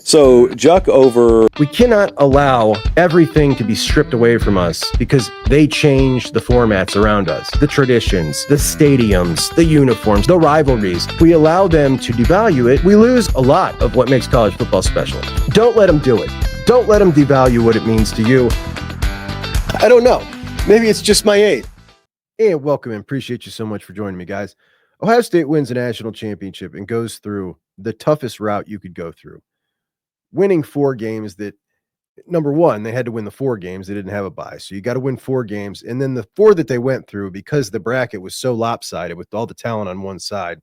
So JUCK over. We cannot allow everything to be stripped away from us because they change the formats around us, the traditions, the stadiums, the uniforms, the rivalries. We allow them to devalue it. We lose a lot of what makes college football special. Don't let them do it. Don't let them devalue what it means to you. I don't know. Maybe it's just my age. And welcome and appreciate you so much for joining me, guys. Ohio State wins a national championship and goes through the toughest route you could go through. Winning 4 games that, number one, they had to win the 4 games. They didn't have a bye. So you got to win 4 games. And then the 4 that they went through, because the bracket was so lopsided with all the talent on one side,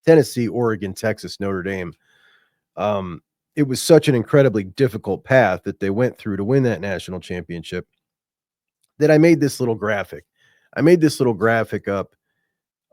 Tennessee, Oregon, Texas, Notre Dame, it was such an incredibly difficult path that they went through to win that national championship that I made this little graphic. I made this little graphic up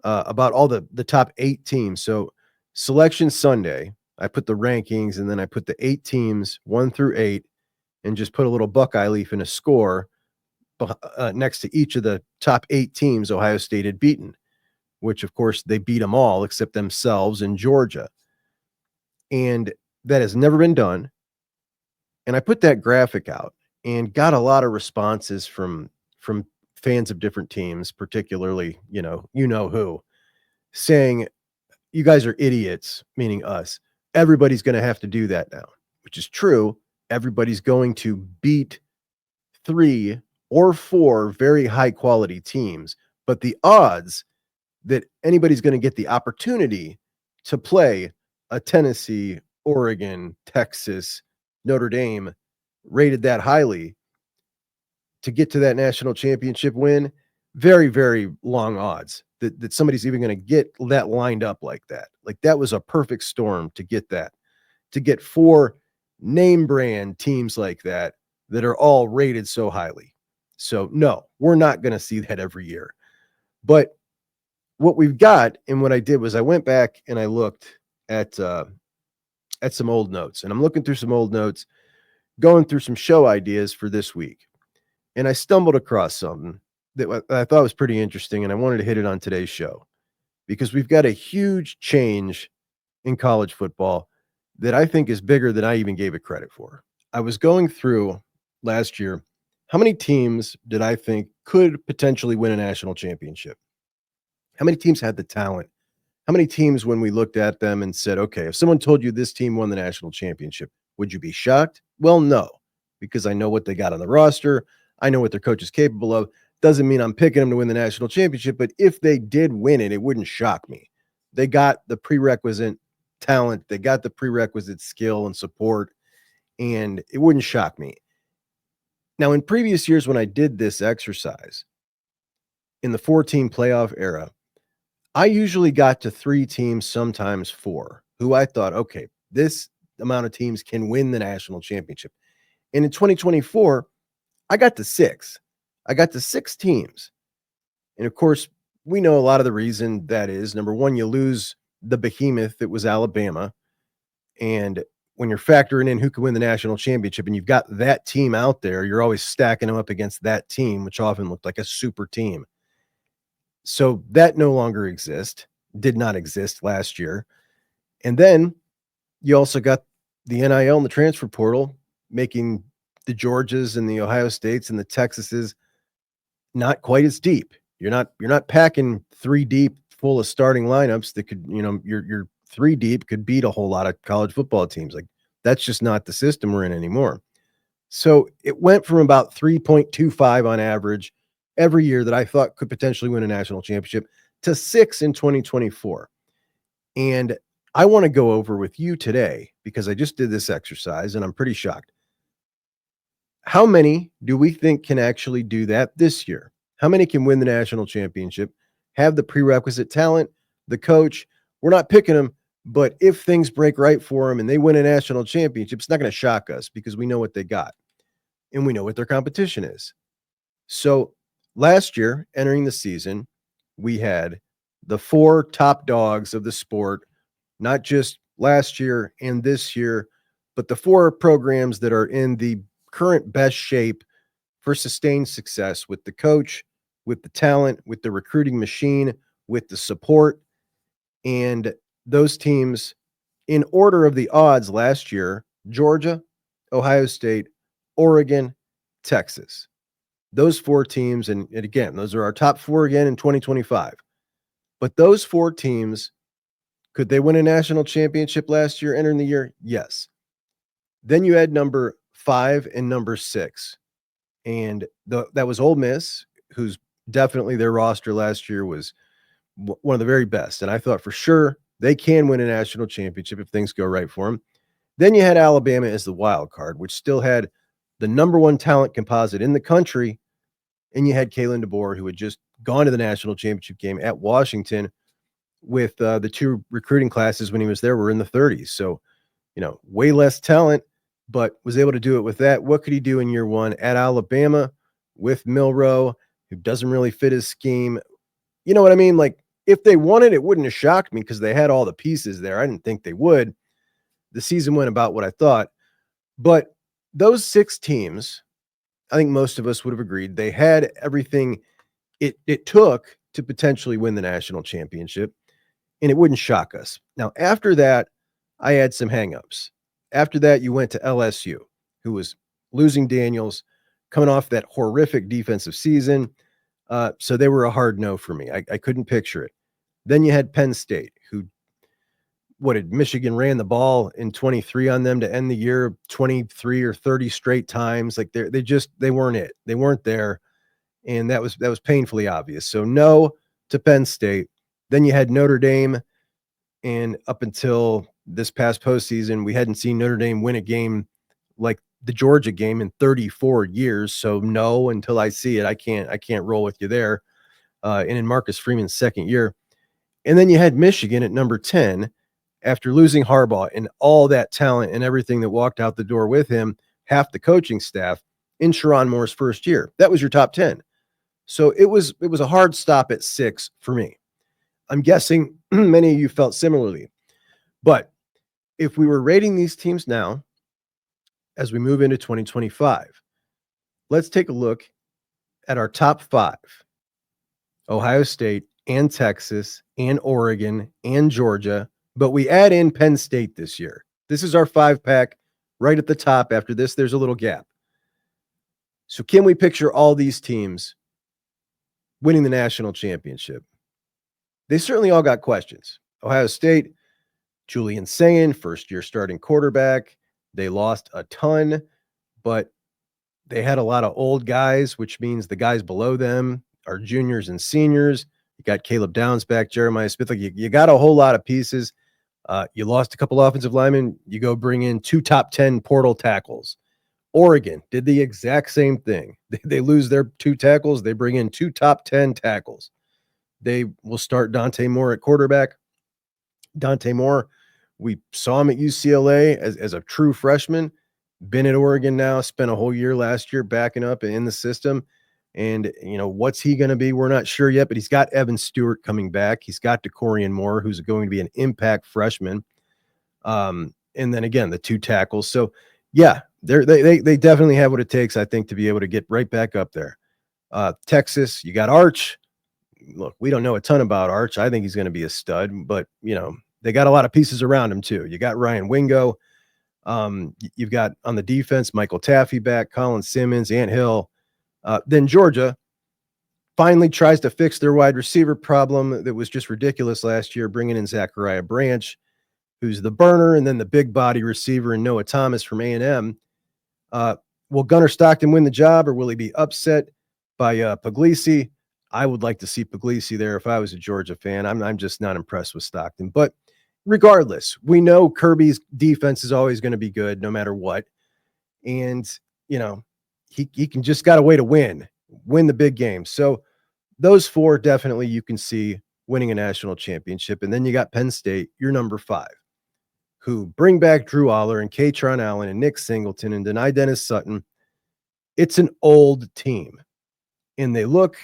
about all the top 8 teams. So Selection Sunday, I put the rankings and then I put the 8 teams, 1 through 8, and just put a little Buckeye leaf and a score next to each of the top 8 teams Ohio State had beaten, which of course they beat them all except themselves in Georgia. And that has never been done. And I put that graphic out and got a lot of responses from fans of different teams, particularly, you know who, saying, you guys are idiots, meaning us. Everybody's going to have to do that now, which is true. Everybody's going to beat 3 or 4 very high quality teams, but the odds that anybody's going to get the opportunity to play a Tennessee, Oregon, Texas, Notre Dame rated that highly to get to that national championship win, very, very long odds that somebody's even going to get that lined up like that. Like, that was a perfect storm to get that, to get 4 name brand teams like that are all rated so highly. So no, we're not going to see that every year. But what we've got, and what I did was I went back and I looked at some old notes, and I'm looking through some old notes, going through some show ideas for this week. And I stumbled across something that I thought was pretty interesting, and I wanted to hit it on today's show because we've got a huge change in college football that I think is bigger than I even gave it credit for. I was going through last year, how many teams did I think could potentially win a national championship? How many teams had the talent? How many teams, when we looked at them and said, okay, if someone told you this team won the national championship, would you be shocked? Well, no, because I know what they got on the roster. I know what their coach is capable of. Doesn't mean I'm picking them to win the national championship, but if they did win it, it wouldn't shock me. They got the prerequisite talent. They got the prerequisite skill and support, and it wouldn't shock me. Now, in previous years, when I did this exercise in the 4-team playoff era, I usually got to 3 teams, sometimes 4, who I thought, okay, this amount of teams can win the national championship. And in 2024, I got to 6. I got to 6 teams. And of course, we know a lot of the reason that is. Number one, you lose the behemoth that was Alabama. And when you're factoring in who could win the national championship and you've got that team out there, you're always stacking them up against that team, which often looked like a super team. So that no longer exists, did not exist last year. And then you also got the NIL and the transfer portal making the Georgias and the Ohio States and the Texases not quite as deep. You're not packing 3 deep full of starting lineups that could, your 3 deep could beat a whole lot of college football teams. Like, that's just not the system we're in anymore. So it went from about 3.25 on average every year that I thought could potentially win a national championship to 6 in 2024. And I want to go over with you today, because I just did this exercise and I'm pretty shocked. How many do we think can actually do that this year? How many can win the national championship, have the prerequisite talent, the coach? We're not picking them, but if things break right for them and they win a national championship, it's not going to shock us because we know what they got and we know what their competition is. So last year, entering the season, we had the 4 top dogs of the sport, not just last year and this year, but the 4 programs that are in the current best shape for sustained success with the coach, with the talent, with the recruiting machine, with the support. And those teams In order of the odds last year, Georgia, Ohio State, Oregon, Texas. Those 4 teams, and again, those are our top 4 again in 2025. But those 4 teams, could they win a national championship last year entering the year? Yes. Then you had number 5 and number 6. And that was Ole Miss, who's definitely their roster last year was one of the very best. And I thought for sure they can win a national championship if things go right for them. Then you had Alabama as the wild card, which still had the number 1 talent composite in the country. And you had Kalen DeBoer, who had just gone to the national championship game at Washington with the 2 recruiting classes when he was there were in the 30s. So, way less talent, but was able to do it with that. What could he do in year 1 at Alabama with Milroe, who doesn't really fit his scheme? You know what I mean? Like, if they won it, it wouldn't have shocked me because they had all the pieces there. I didn't think they would. The season went about what I thought. But those 6 teams, I think most of us would have agreed they had everything it took to potentially win the national championship, and it wouldn't shock us. Now, after that, I had some hangups. After that, you went to LSU, who was losing Daniels, coming off that horrific defensive season. So they were a hard no for me. I couldn't picture it. Then you had Penn State, who, Michigan ran the ball in 23 on them to end the year 23 or 30 straight times. Like they weren't it. They weren't there. And that was painfully obvious. So no to Penn State. Then you had Notre Dame. And up until this past postseason, we hadn't seen Notre Dame win a game like the Georgia game in 34 years. So no, until I see it, I can't roll with you there. And in Marcus Freeman's second year. And then you had Michigan at number 10 after losing Harbaugh and all that talent and everything that walked out the door with him, half the coaching staff in Sharon Moore's first year. That was your top 10. So it was a hard stop at 6 for me. I'm guessing many of you felt similarly. But if we were rating these teams now, as we move into 2025, let's take a look at our top 5. Ohio State and Texas and Oregon and Georgia, but we add in Penn State this year. This is our 5-pack right at the top. After this, there's a little gap. So can we picture all these teams winning the national championship? They certainly all got questions. Ohio State, Julian Sayin, first-year starting quarterback. They lost a ton, but they had a lot of old guys, which means the guys below them are juniors and seniors. You got Caleb Downs back, Jeremiah Smith. Like you got a whole lot of pieces. You lost a couple offensive linemen. You go bring in 2 top 10 portal tackles. Oregon did the exact same thing. They lose their 2 tackles. They bring in 2 top 10 tackles. They will start Dante Moore at quarterback. Dante Moore, we saw him at UCLA as a true freshman, been at Oregon now, spent a whole year last year backing up in the system. And, what's he going to be? We're not sure yet, but he's got Evan Stewart coming back. He's got DeCorian Moore, who's going to be an impact freshman. And then again, the 2 tackles. So yeah, they definitely have what it takes, I think, to be able to get right back up there. Texas, you got Arch. Look, we don't know a ton about Arch. I think he's going to be a stud, but they got a lot of pieces around him too. You got Ryan Wingo. You've got on the defense, Michael Taffy back, Colin Simmons, Ant Hill. Then Georgia finally tries to fix their wide receiver problem that was just ridiculous last year, bringing in Zachariah Branch, who's the burner, and then the big body receiver and Noah Thomas from A&M. Will Gunnar Stockton win the job, or will he be upset by Puglisi? I would like to see Puglisi there if I was a Georgia fan. I'm just not impressed with Stockton. But regardless, we know Kirby's defense is always going to be good no matter what. And, he can just got a way to win the big games. So those 4 definitely you can see winning a national championship. And then you got Penn State, your number 5, who bring back Drew Aller and Katron Allen and Nick Singleton and deny Dennis Sutton. It's an old team, and they look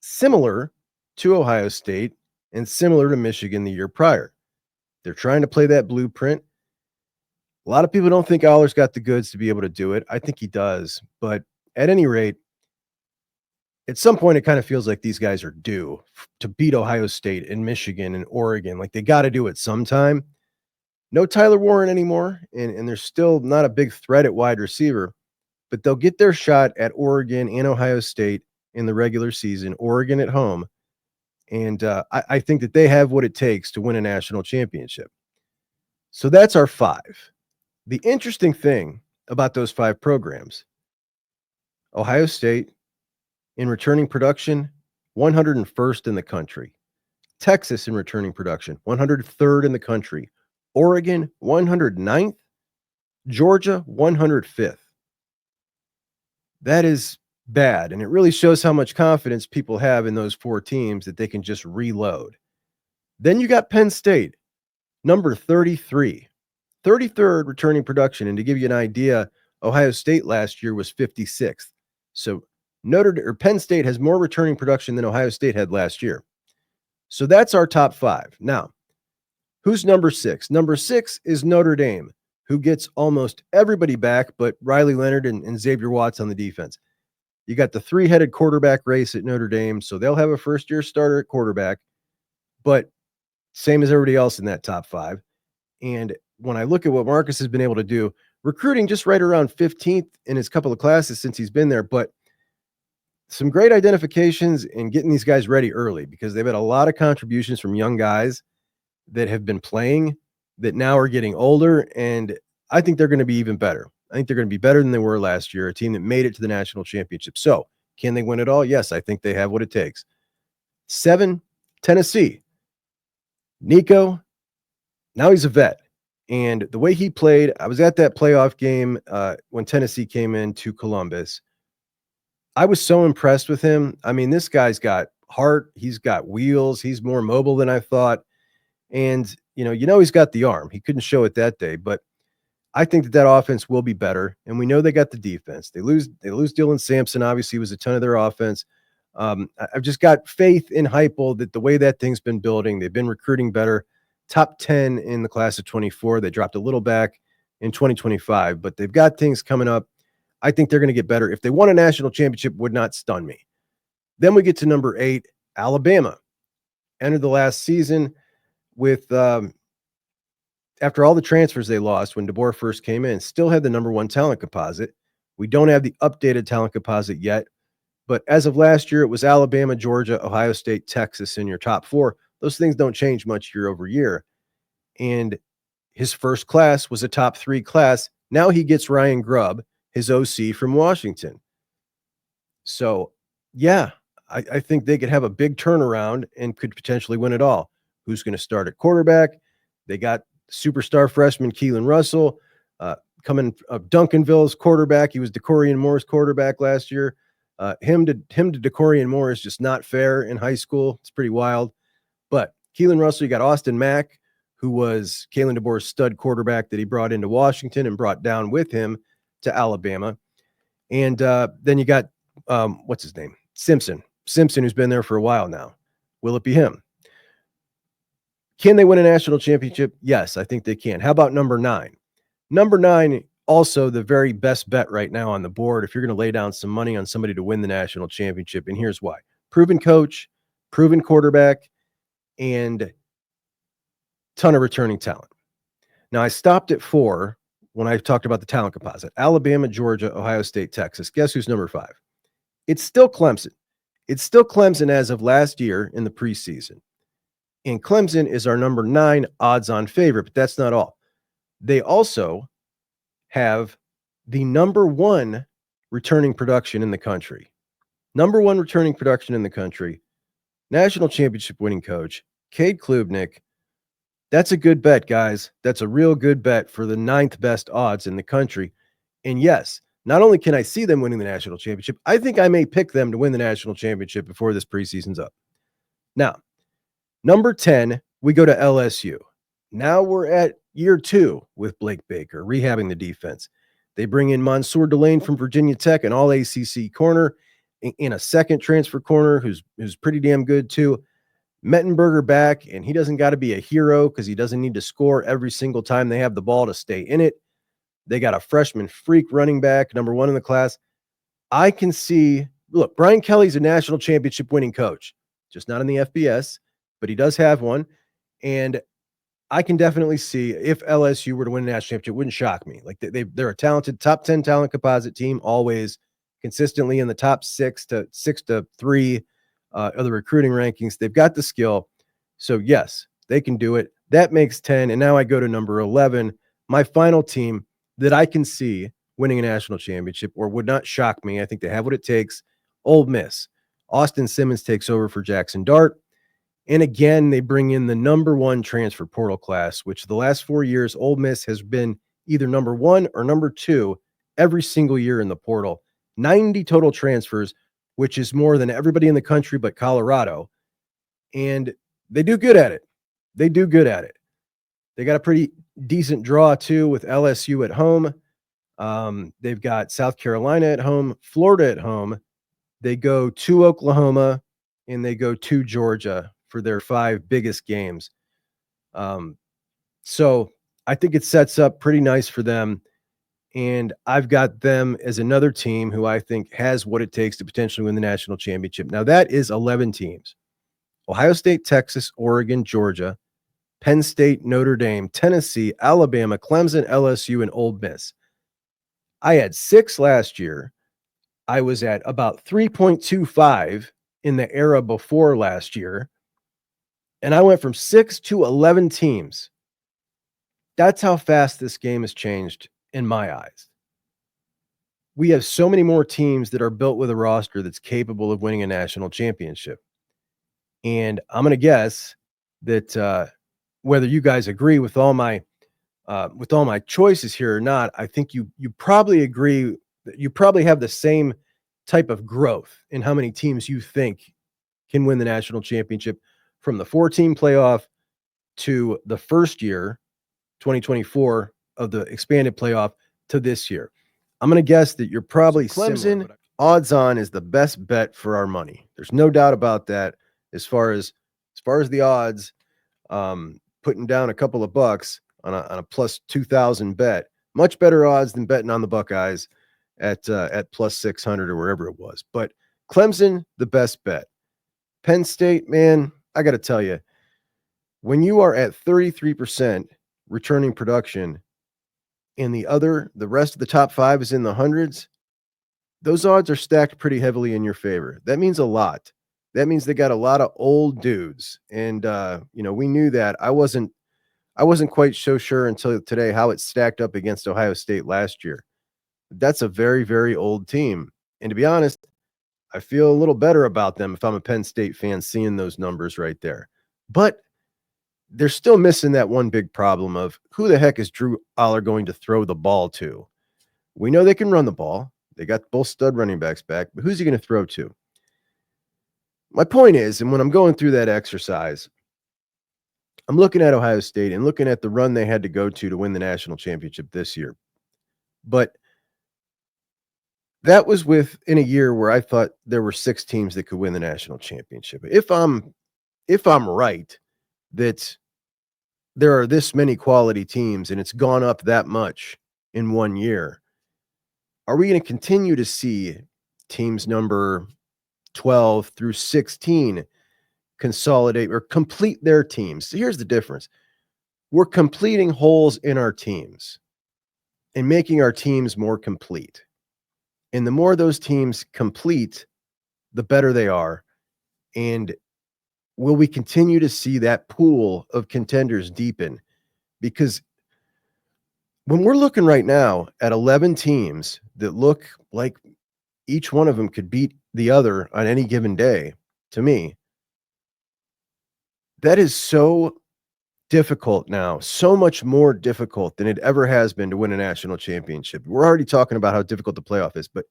similar to Ohio State and similar to Michigan the year prior. They're trying to play that blueprint. A lot of people don't think Aller's got the goods to be able to do it. I think he does. But at any rate, at some point, it kind of feels like these guys are due to beat Ohio State and Michigan and Oregon. Like they got to do it sometime. No Tyler Warren anymore, and they're still not a big threat at wide receiver, but they'll get their shot at Oregon and Ohio State in the regular season, Oregon at home. And I think that they have what it takes to win a national championship. So that's our 5. The interesting thing about those 5 programs, Ohio State in returning production, 101st in the country. Texas in returning production, 103rd in the country. Oregon, 109th. Georgia, 105th. That is bad, and it really shows how much confidence people have in those 4 teams that they can just reload. Then you got Penn State, number 33, 33rd returning production. And to give you an idea, Ohio State last year was 56th. So Penn State has more returning production than Ohio State had last year. So that's our top 5. Now, who's number 6? Number 6 is Notre Dame, who gets almost everybody back but Riley Leonard and Xavier Watts on the defense. You got the 3-headed quarterback race at Notre Dame, so they'll have a first-year starter at quarterback, but same as everybody else in that top 5. And when I look at what Marcus has been able to do, recruiting just right around 15th in his couple of classes since he's been there, but some great identifications and getting these guys ready early because they've had a lot of contributions from young guys that have been playing that now are getting older, and I think they're going to be even better. I think they're going to be better than they were last year, a team that made it to the national championship. So can they win it all? Yes, I think they have what it takes. 7, Tennessee. Nico, now he's a vet. And the way he played, I was at that playoff game when Tennessee came into Columbus. I was so impressed with him. I mean, this guy's got heart. He's got wheels. He's more mobile than I thought. And, he's got the arm. He couldn't show it that day, but I think that offense will be better. And we know they got the defense. They lose Dylan Sampson. Obviously, was a ton of their offense. I've just got faith in Heupel that the way that thing's been building, they've been recruiting better. Top 10 in the class of 24. They dropped a little back in 2025, but they've got things coming up. I think they're going to get better. If they won a national championship, would not stun me. Then we get to number 8, Alabama. Entered the last season with, after all the transfers they lost when DeBoer first came in, still had the number 1 talent composite. We don't have the updated talent composite yet, but as of last year, it was Alabama, Georgia, Ohio State, Texas in your top 4. Those things don't change much year over year. And his first class was a top 3 class. Now he gets Ryan Grubb, his OC from Washington. So, yeah, I think they could have a big turnaround and could potentially win it all. Who's going to start at quarterback? They got superstar freshman Keelan Russell coming up Duncanville's quarterback. He was DeCorian Moore's quarterback last year. Him to DeCorian Moore is just not fair in high school. It's pretty wild. But Keelan Russell, you got Austin Mack, who was Kalen DeBoer's stud quarterback that he brought into Washington and brought down with him to Alabama. And then you got, what's his name? Simpson, who's been there for a while now. Will it be him? Can they win a national championship? Yes, I think they can. How about number 9? Number 9, also the very best bet right now on the board if you're going to lay down some money on somebody to win the national championship. And here's why. Proven coach, proven quarterback, and ton of returning talent. Now, I stopped at 4 when I talked about the talent composite. Alabama, Georgia, Ohio State, Texas. Guess who's number 5? It's still Clemson. It's still Clemson as of last year in the preseason. And Clemson is our number 9 odds-on favorite, but that's not all. They also have the number 1 returning production in the country. Number 1 returning production in the country. National championship winning coach, Cade Klubnik. That's a good bet, guys. That's a real good bet for the 9th best odds in the country. And yes, not only can I see them winning the national championship, I think I may pick them to win the national championship before this preseason's up. Now, number 10, we go to LSU. Now we're at year 2 with Blake Baker, rehabbing the defense. They bring in Mansour Delane from Virginia Tech, an all-ACC corner, in a second transfer corner who's pretty damn good too. Mettenberger back, and he doesn't got to be a hero because he doesn't need to score every single time they have the ball to stay in it. They got a freshman freak running back, number 1 in the class. I can see, look, Brian Kelly's a national championship winning coach, just not in the FBS, but he does have one. And I can definitely see if LSU were to win a national championship, it wouldn't shock me. Like they're a talented top 10 talent composite team, always consistently in the top 6 to 3 of the recruiting rankings. They've got the skill. So yes, they can do it. That makes 10. And now I go to number 11, my final team that I can see winning a national championship or would not shock me. I think they have what it takes. Ole Miss. Austin Simmons takes over for Jackson Dart. And again, they bring in the number 1 transfer portal class, which the last 4 years, Ole Miss has been either number 1 or number 2 every single year in the portal. 90 total transfers, which is more than everybody in the country but Colorado. And they do good at it. They do good at it. They got a pretty decent draw, too, with LSU at home. They've got South Carolina at home, Florida at home. They go to Oklahoma, and they go to Georgia for their 5 biggest games. So I think it sets up pretty nice for them. And I've got them as another team who I think has what it takes to potentially win the national championship. Now, that is 11 teams. Ohio State, Texas, Oregon, Georgia, Penn State, Notre Dame, Tennessee, Alabama, Clemson, LSU, and Ole Miss. I had 6 last year. I was at about 3.25 in the era before last year. And I went from 6 to 11 teams. That's how fast this game has changed in my eyes. We have so many more teams that are built with a roster that's capable of winning a national championship. And I'm going to guess that whether you guys agree with all my choices here or not, I think you probably agree that you probably have the same type of growth in how many teams you think can win the national championship from the 4-team playoff to the first year, 2024, of the expanded playoff to this year. I'm going to guess that you're probably Clemson. Odds on is the best bet for our money. There's no doubt about that. As far as the odds, putting down a couple of bucks on a plus 2,000 bet, much better odds than betting on the Buckeyes at plus 600 or wherever it was. But Clemson, the best bet. Penn State, man, I got to tell you, when you are at 33% returning production and the rest of the top 5 is in the hundreds, those odds are stacked pretty heavily in your favor. That means a lot. That means they got a lot of old dudes. And, we knew that. I wasn't quite so sure until today how it stacked up against Ohio State last year. That's a very, very old team. And to be honest, I feel a little better about them if I'm a Penn State fan seeing those numbers right there. But they're still missing that one big problem of who the heck is Drew Aller going to throw the ball to? We know they can run the ball. They got both stud running backs back, but who's he going to throw to? My point is, and when I'm going through that exercise, I'm looking at Ohio State and looking at the run they had to go to win the national championship this year. But that was within a year where I thought there were 6 teams that could win the national championship. If I'm right that there are this many quality teams and it's gone up that much in 1 year, are we going to continue to see teams number 12 through 16 consolidate or complete their teams? So here's the difference. We're completing holes in our teams and making our teams more complete. And the more those teams complete, the better they are. And will we continue to see that pool of contenders deepen? Because when we're looking right now at 11 teams that look like each one of them could beat the other on any given day, to me, that is so difficult now, so much more difficult than it ever has been to win a national championship. We're already talking about how difficult the playoff is, but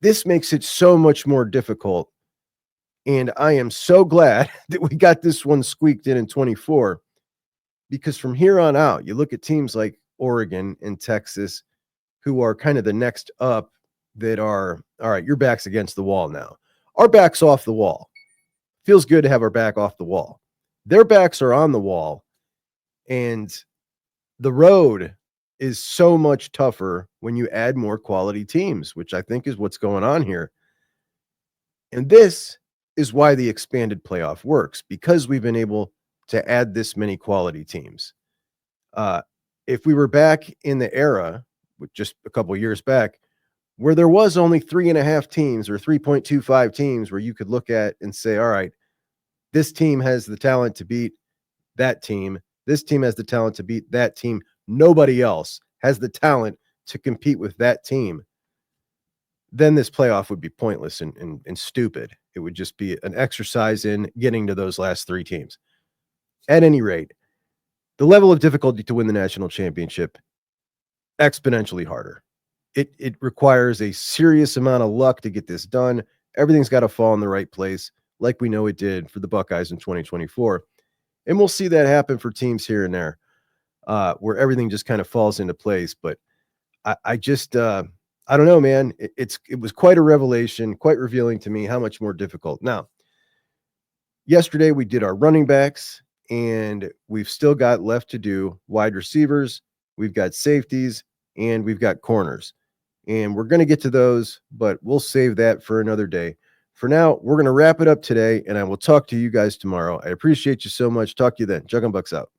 this makes it so much more difficult. And I am so glad that we got this one squeaked in 24, because from here on out, you look at teams like Oregon and Texas, who are kind of the next up, that are, all right, your back's against the wall now. Our back's off the wall. Feels good to have our back off the wall. Their backs are on the wall, and the road is so much tougher when you add more quality teams, which I think is what's going on here. And this is why the expanded playoff works, because we've been able to add this many quality teams. If we were back in the era, with just a couple of years back, where there was only 3.5 teams or 3.25 teams where you could look at and say, all right, this team has the talent to beat that team. This team has the talent to beat that team. Nobody else has the talent to compete with that team. Then this playoff would be pointless and stupid. It would just be an exercise in getting to those last 3 teams. At any rate, the level of difficulty to win the national championship, exponentially harder. It requires a serious amount of luck to get this done. Everything's got to fall in the right place, like we know it did for the Buckeyes in 2024. And we'll see that happen for teams here and there, where everything just kind of falls into place. But I just I don't know, man. It was quite a revelation, quite revealing to me how much more difficult. Now, yesterday we did our running backs, and we've still got left to do wide receivers. We've got safeties, and we've got corners. And we're going to get to those, but we'll save that for another day. For now, we're going to wrap it up today, and I will talk to you guys tomorrow. I appreciate you so much. Talk to you then. JUCK and Bucks out.